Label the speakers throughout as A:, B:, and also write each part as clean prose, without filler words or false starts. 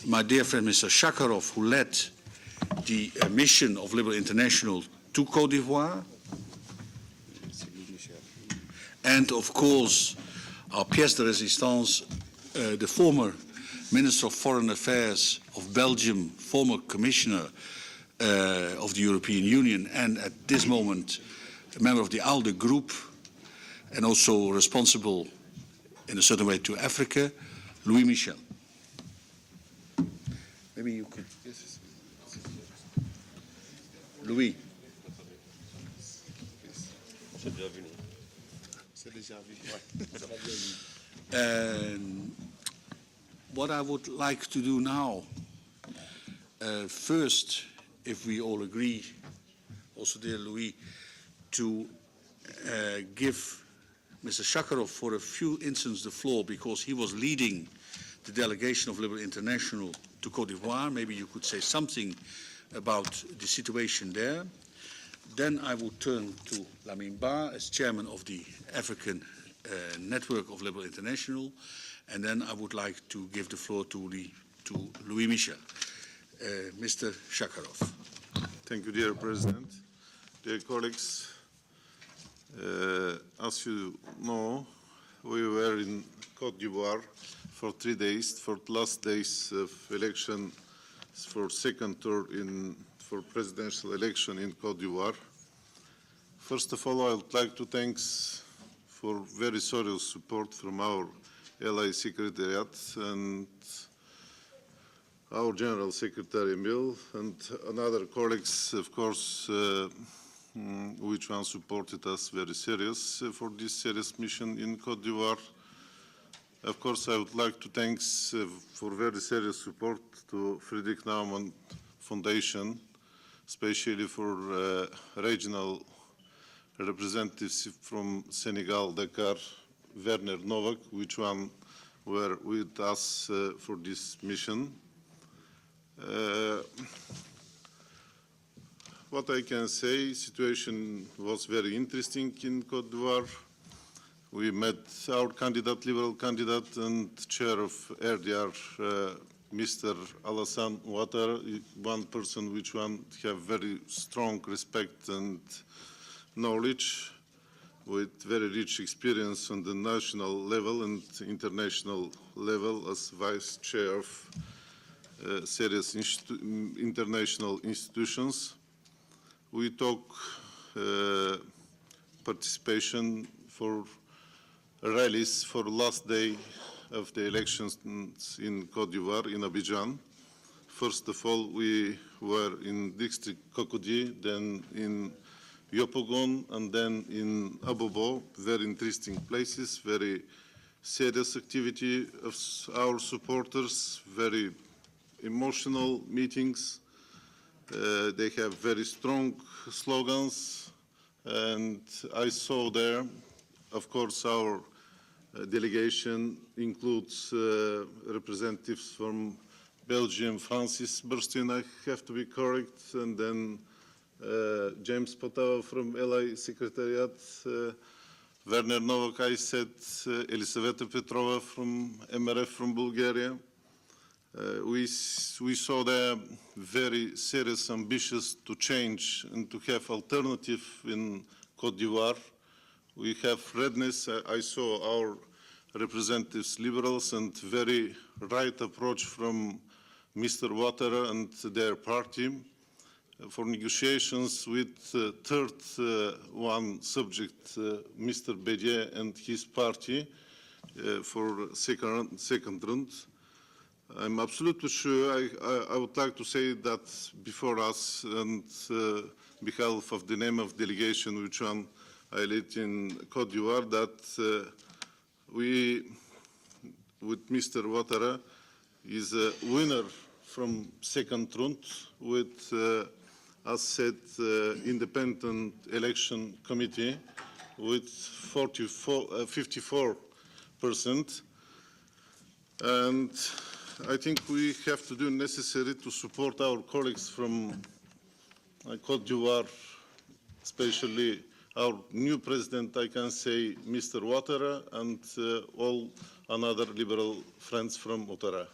A: my dear friend Mr. Sakharov, who led the mission of Liberal International to Côte d'Ivoire, and of course our pièce de résistance, the former Minister of Foreign Affairs of Belgium, former Commissioner of the European Union, and at this moment a member of the ALDE group, and also responsible in a certain way to Africa, Michel. Maybe you could. Yes. Louis. What I would like to do now, first, if we all agree, also dear Louis, to give Mr. Sakharov for a few instants the floor, because he was leading the delegation of Liberal International to Côte d'Ivoire. Maybe you could say something about the situation there. Then I would turn to Lamine Ba as chairman of the African Network of Liberal International, and then I would like to give the floor to Louis Michel. Mr. Sakharov.
B: Thank you, dear President. Dear colleagues, as you know, we were in Côte d'Ivoire for 3 days, for the last days of election for second tour for presidential election in Côte d'Ivoire. First of all, I would like to thank for very serious support from our ally Secretariat and our General Secretary Emil and other colleagues, of course, which one supported us very serious for this serious mission in Côte d'Ivoire. Of course, I would like to thank for very serious support to Friedrich Naumann Foundation, especially for regional representatives from Senegal, Dakar, Werner Novak, which one were with us for this mission. What I can say, situation was very interesting in Côte d'Ivoire. We met our candidate, liberal candidate and chair of RDR, Mr. Alassane Ouattara, one person which one have very strong respect and knowledge, with very rich experience on the national level and international level as vice chair of serious international institutions. We talk participation for rallies for last day of the elections in Côte d'Ivoire, in Abidjan. First of all, we were in district Cocody, then in Yopougon, and then in Abobo. Very interesting places, very serious activity of our supporters, very emotional meetings. They have very strong slogans, and I saw there, of course, our delegation includes representatives from Belgium, Francis Burstein, I have to be correct, and then James Potava from LI Secretariat, Werner Novak, I said, Elisaveta Petrova from MRF from Bulgaria. We saw there very serious, ambitious to change and to have alternative in Côte d'Ivoire. We have readiness. I saw our representatives, liberals, and very right approach from Mr. Ouattara and their party for negotiations with third one subject, Mr. Bédier and his party for second round. I'm absolutely sure, I would like to say that before us and behalf of the name of delegation which one I lead in Côte d'Ivoire, that we, with Mr. Ouattara, is a winner from second round with, as said, independent election committee with 54%. And I think we have to do necessary to support our colleagues from Côte d'Ivoire, especially our new president, I can say, Mr. Ouattara, and all another liberal friends from Ouattara.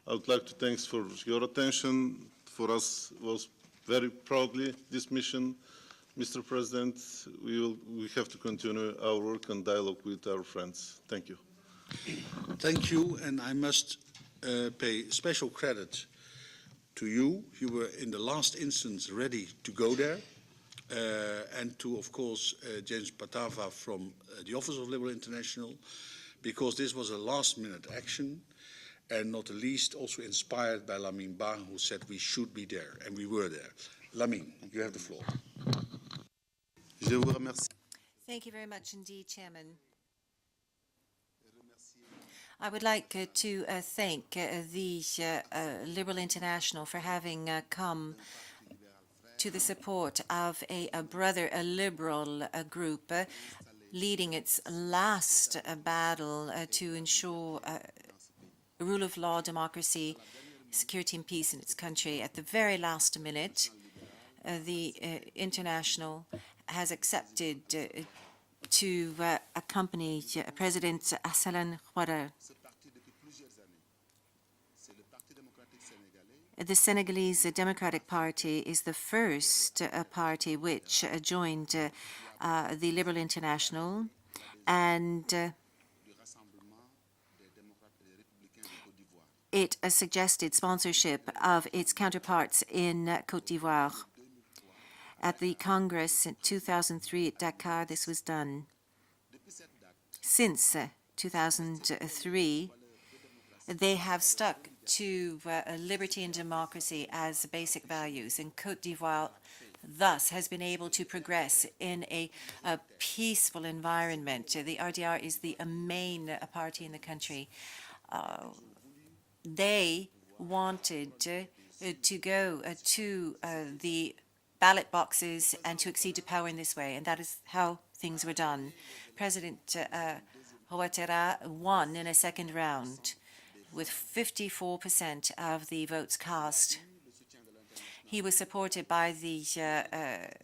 B: I would like to thank for your attention. For us, was very proudly this mission. Mr. President, we have to continue our work and dialogue with our friends. Thank you.
A: Thank you, and I must pay special credit to you. You were in the last instance ready to go there, and to, of course, James Patava from the Office of Liberal International, because this was a last-minute action, and not the least also inspired by Lamine Ba, who said we should be there, and we were there. Lamine, you have the floor.
C: Je vous remercie.
D: Thank you very much indeed, Chairman. I would like to thank the Liberal International for having come to the support of a liberal group leading its last battle to ensure rule of law, democracy, security and peace in its country. At the very last minute, the International has accepted to accompany President Alassane Ouattara. The Senegalese Democratic Party is the first party which joined the Liberal International, and it suggested sponsorship of its counterparts in Côte d'Ivoire. At the Congress in 2003 at Dakar, this was done. Since 2003, they have stuck to liberty and democracy as basic values, and Côte d'Ivoire thus has been able to progress in a peaceful environment. The RDR is the main party in the country. They wanted to go to the ballot boxes and to accede to power in this way, and that is how things were done. President Ouattara won in a second round with 54% of the votes cast. He was supported by the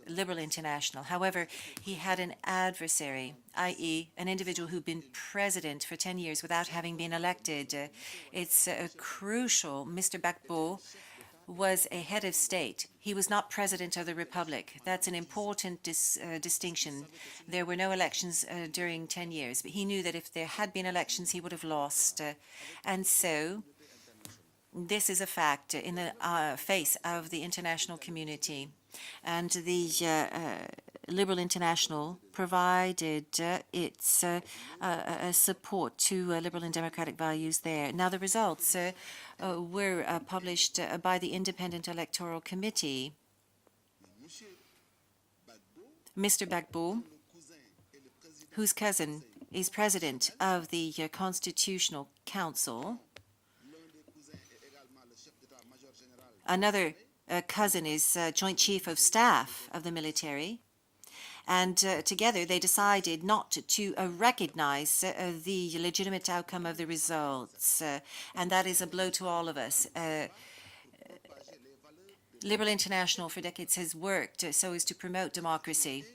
D: Liberal International. However, he had an adversary, i.e. an individual who'd been president for 10 years without having been elected. It's crucial. Mr. Gbagbo was a head of state. He was not president of the republic. That's an important distinction. There were no elections during 10 years, but he knew that if there had been elections, he would have lost. And so this is a fact in the face of the international community. And the Liberal International provided its support to liberal and democratic values there. Now, the results were published by the Independent Electoral Committee. Mr. Gbagbo, whose cousin is president of the Constitutional Council, another cousin is Joint Chief of Staff of the military, and together they decided not to recognize the legitimate outcome of the results, and that is a blow to all of us. Liberal International for decades has worked so as to promote democracy.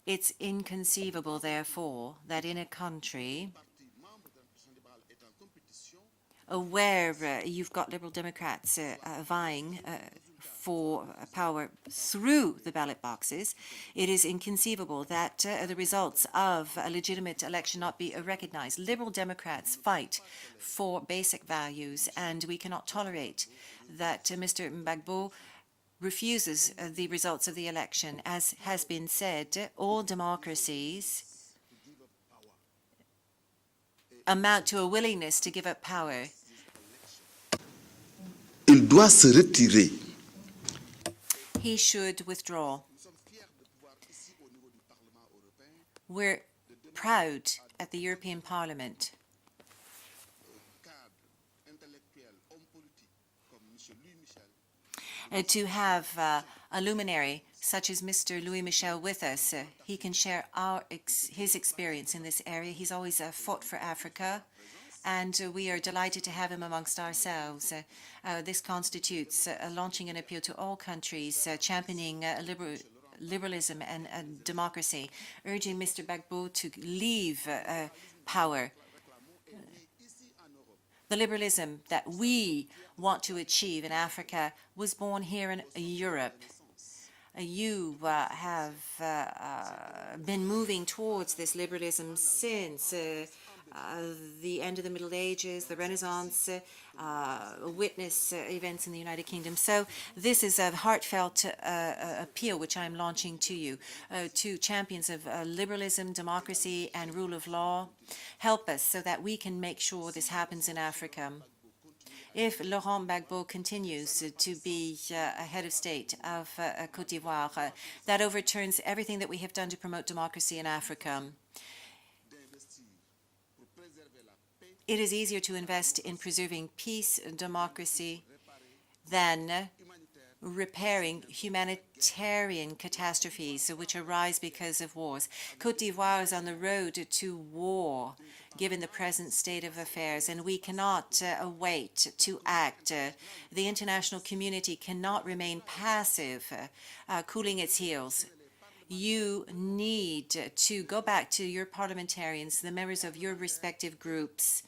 D: It's inconceivable, therefore, that in a country where you've got Liberal Democrats vying for power through the ballot boxes, it is inconceivable that the results of a legitimate election not be recognized. Liberal Democrats fight for basic values, and we cannot tolerate that Mr. Gbagbo refuses the results of the election. As has been said, all democracies amount to a willingness to give up power.
C: Il doit se retirer.
D: He should withdraw. We're proud at the European Parliament to have a luminary such as Mr. Louis Michel with us. He can share his experience in this area. He's always fought for Africa, and we are delighted to have him amongst ourselves. This constitutes launching an appeal to all countries, championing liberalism and democracy, urging Mr. Gbagbo to leave power. The liberalism that we want to achieve in Africa was born here in Europe. You have been moving towards this liberalism since the end of the Middle Ages, the Renaissance, witness events in the United Kingdom. So this is a heartfelt appeal which I'm launching to you, to champions of liberalism, democracy, and rule of law. Help us so that we can make sure this happens in Africa. If Laurent Gbagbo continues to be head of state of Côte d'Ivoire, that overturns everything that we have done to promote democracy in Africa. It is easier to invest in preserving peace and democracy than repairing humanitarian catastrophes which arise because of wars. Côte d'Ivoire is on the road to war, given the present state of affairs, and we cannot wait to act. The international community cannot remain passive, cooling its heels. You need to go back to your parliamentarians, the members of your respective groups,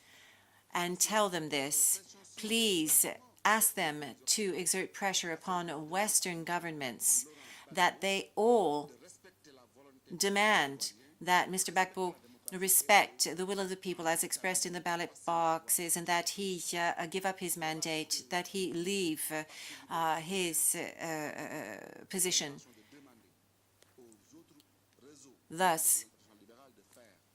D: and tell them this. Please ask them to exert pressure upon Western governments that they all demand that Mr. Gbagbo respect the will of the people as expressed in the ballot boxes, and that he give up his mandate, that he leave his position. Thus,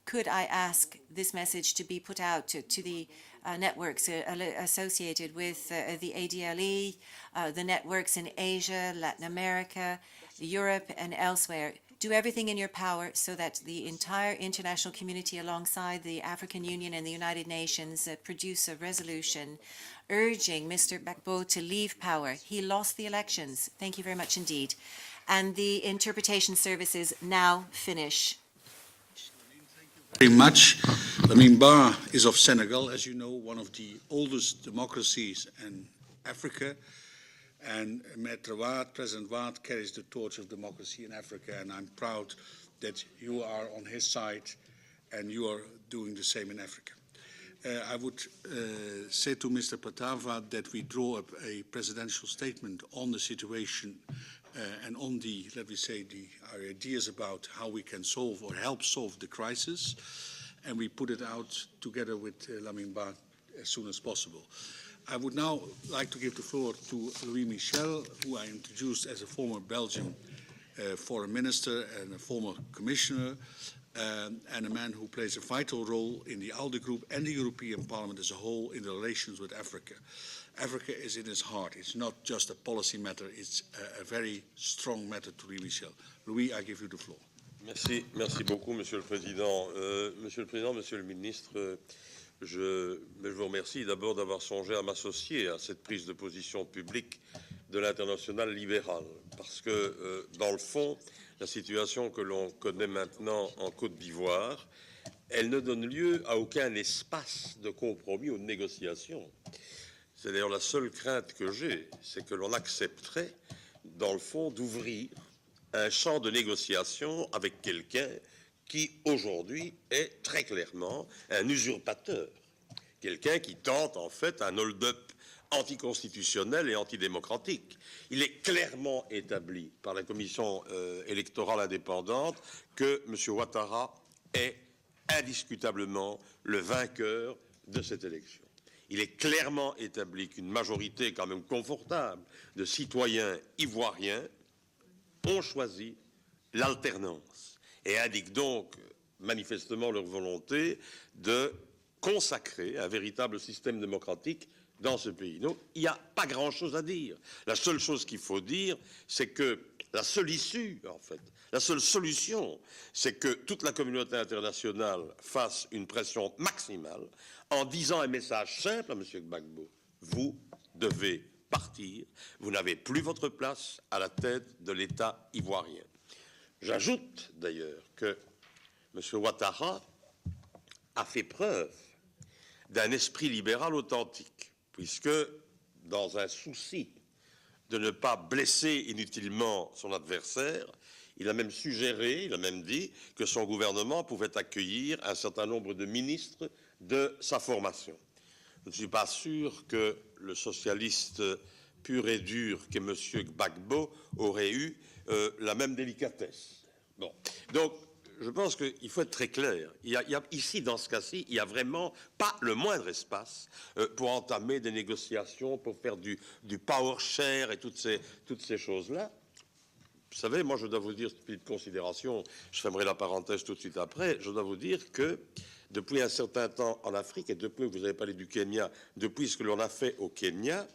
D: could I ask this message to be put out to the networks associated with the ADLE, the networks in Asia, Latin America, Europe, and elsewhere? Do everything in your power so that the entire international community alongside the African Union and the United Nations produce a resolution urging Mr. Gbagbo to leave power. He lost the elections. Thank you very much indeed. And the interpretation services now finish.
A: Very much. Lamin is of Senegal, as you know, one of the oldest democracies in Africa. And Maitre Wade, President Wade, carries the torch of democracy in Africa, and I'm proud that you are on his side and you are doing the same in Africa. I would say to Mr. Patava that we draw up a presidential statement on the situation and on the, let me say, our ideas about how we can solve or help solve the crisis, and we put it out together with Lamin Ba as soon as possible. I would now like to give the floor to Louis Michel, who I introduced as a former Belgian foreign minister and a former commissioner, and a man who plays a vital role in the ALDE group and the European Parliament as a whole in the relations with Africa. Africa is in his heart. It's not just a policy matter, it's a very strong matter to Louis Michel. Louis, I give you the floor.
E: Merci beaucoup, Monsieur le Président. Monsieur le Président, Monsieur le Ministre, je vous remercie d'abord d'avoir songé à m'associer à cette prise de position publique de l'internationale libérale, parce que, dans le fond, la situation que l'on connaît maintenant en Côte d'Ivoire, elle ne donne lieu à aucun espace de compromis ou de négociation. C'est d'ailleurs la seule crainte que j'ai, c'est que l'on accepterait, dans le fond, d'ouvrir un champ de négociation avec quelqu'un qui, aujourd'hui, est très clairement un usurpateur. Quelqu'un qui tente, en fait, un hold-up anticonstitutionnel et antidémocratique. Il est clairement établi par la commission électorale indépendante que M. Ouattara est indiscutablement le vainqueur de cette élection. Il est clairement établi qu'une majorité quand même confortable de citoyens ivoiriens ont choisi l'alternance et indiquent donc manifestement leur volonté de consacrer un véritable système démocratique dans ce pays. Donc, il n'y a pas grand-chose à dire. La seule chose qu'il faut dire, c'est que la seule issue, en fait, la seule solution, c'est que toute la communauté internationale fasse une pression maximale en disant un message simple à M. Gbagbo. Vous devez partir. Vous n'avez plus votre place à la tête de l'État ivoirien. J'ajoute d'ailleurs que M. Ouattara a fait preuve d'un esprit libéral authentique, puisque dans un souci de ne pas blesser inutilement son adversaire, il a même suggéré, il a même dit que son gouvernement pouvait accueillir un certain nombre de ministres de sa formation. je ne suis pas sûr que le socialiste pur et dur qu'est M. Gbagbo aurait eu la même délicatesse. Bon. Donc, je pense qu'il faut être très clair. Ici, dans ce cas-ci, il n'y a vraiment pas le moindre espace pour entamer des négociations, pour faire du power share et toutes ces choses-là. Vous savez, moi, je dois vous dire, petite considération, je fermerai la parenthèse tout de suite après, je dois vous dire que depuis un certain temps en Afrique, et depuis que vous avez parlé du Kenya, depuis ce que l'on a fait au Kenya,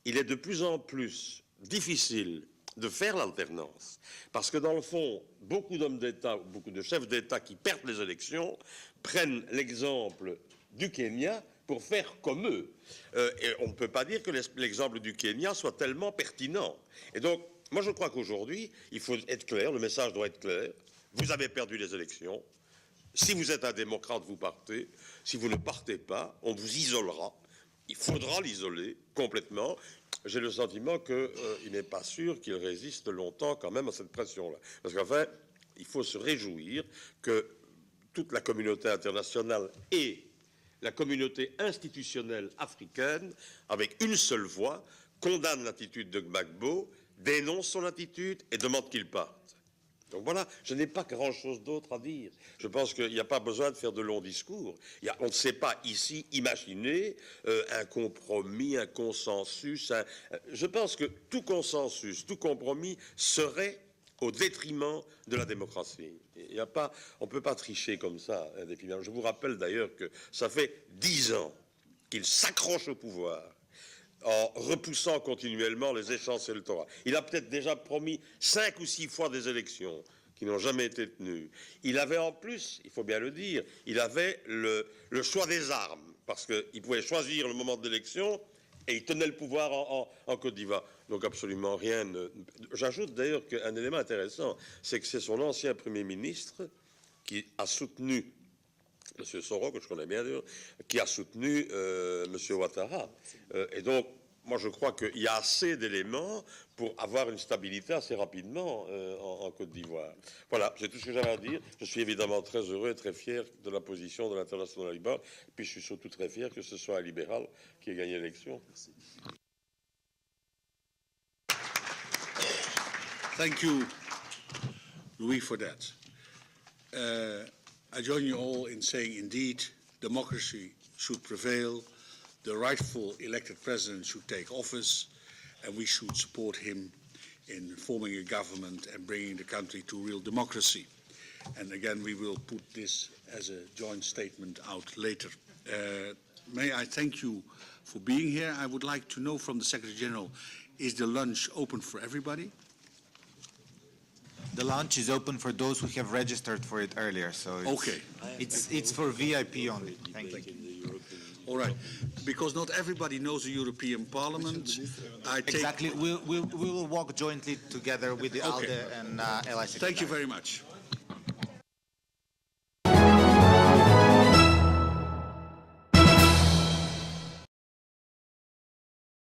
E: il est de plus en plus difficile de faire l'alternance. Parce que dans le fond, beaucoup d'hommes d'État, beaucoup de chefs d'État qui perdent les élections prennent l'exemple du Kenya pour faire comme eux. Et on ne peut pas dire que l'exemple du Kenya soit tellement pertinent. Et donc, moi je crois qu'aujourd'hui, il faut être clair, le message doit être clair. Vous avez perdu les élections. Si vous êtes un démocrate, vous partez. Si vous ne partez pas, on vous isolera. Il faudra l'isoler complètement. J'ai le sentiment qu'il n'est pas sûr qu'il résiste longtemps quand même à cette pression-là. Parce qu'enfin, il faut se réjouir que toute la communauté internationale et la communauté institutionnelle africaine, avec une seule voix, condamne l'attitude de Gbagbo, dénonce son attitude et demande qu'il parte. Donc voilà, je n'ai pas grand-chose d'autre à dire. Je pense qu'il n'y a pas besoin de faire de longs discours. On ne sait pas ici imaginer un compromis, un consensus. Je pense que tout consensus, tout compromis serait au détriment de la démocratie. On ne peut pas tricher comme ça indéfiniment. Je vous rappelle d'ailleurs que ça fait 10 ans qu'il s'accroche au pouvoir en repoussant continuellement les échéances électorales. Il a peut-être déjà promis 5 ou 6 fois des élections qui n'ont jamais été tenues. Il avait en plus, il faut bien le dire, il avait le choix des armes, parce qu'il pouvait choisir le moment de l'élection et il tenait le pouvoir en Côte d'Ivoire. Donc absolument rien. J'ajoute d'ailleurs qu'un élément intéressant, c'est que c'est son ancien Premier ministre qui a soutenu M. Soro, que je connais bien d'ailleurs, qui a soutenu M. Ouattara. Et donc, moi je crois qu'il y a assez d'éléments pour avoir une stabilité assez rapidement en Côte d'Ivoire. Voilà, c'est tout ce que j'avais à dire. Je suis évidemment très heureux et très fier de la position de l'International libéral. Puis je suis surtout très fier que ce soit un libéral qui ait gagné l'élection. Merci.
A: Thank you, Louis, for that. I join you all in saying, indeed, democracy should prevail, the rightful elected president should take office, and we should support him in forming a government and bringing the country to real democracy. And again, we will put this as a joint statement out later. May I thank you for being here. I would like to know from the Secretary General, is the lunch open for everybody?
F: The lunch is open for those who have registered for it earlier, so it's for VIP only. Thank you.
A: All right, because not everybody knows the European Parliament.
F: Exactly, we will walk jointly together with the ALDE and LIC.
A: Thank you very much.